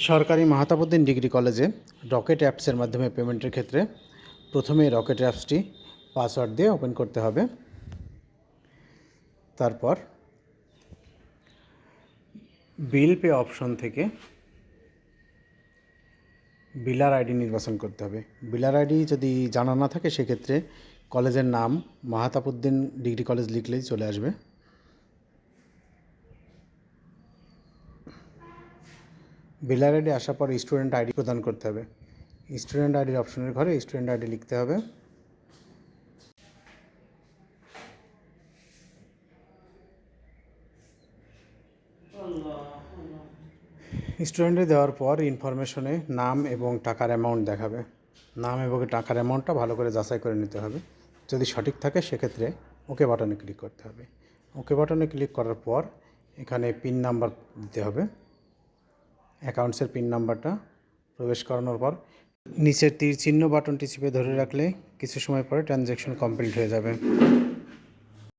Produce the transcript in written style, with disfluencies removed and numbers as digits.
সরকারি মাহতাবুদ্দিন ডিগ্রি কলেজে রকেট অ্যাপসের মাধ্যমে পেমেন্টের ক্ষেত্রে প্রথমে রকেট অ্যাপসটি পাসওয়ার্ড দিয়ে ওপেন করতে হবে। তারপর বিল পে অপশন থেকে বিলার আইডি নির্বাচন করতে হবে। বিলার আইডি যদি জানা না থাকে সেক্ষেত্রে কলেজের নাম মাহতাবুদ্দিন ডিগ্রি কলেজ লিখলেই চলে আসবে। বিলার আইডি আসার পর স্টুডেন্ট আইডি প্রদান করতে হবে। স্টুডেন্ট আইডির অপশনের ঘরে স্টুডেন্ট আইডি লিখতে হবে। স্টুডেন্টে দেওয়ার পর ইনফরমেশনে নাম এবং টাকার অ্যামাউন্ট দেখাবে। নাম এবং টাকার অ্যামাউন্টটা ভালো করে যাচাই করে নিতে হবে। যদি সঠিক থাকে সেক্ষেত্রে ওকে বাটনে ক্লিক করতে হবে। ওকে বাটনে ক্লিক করার পর এখানে পিন নাম্বার দিতে হবে। অ্যাকাউন্টসের পিন নাম্বারটা প্রবেশ করানোর পর নিচের তীর চিহ্ন বাটনটি চেপে ধরে রাখলে কিছু সময় পরে ট্রানজ্যাকশন কমপ্লিট হয়ে যাবে।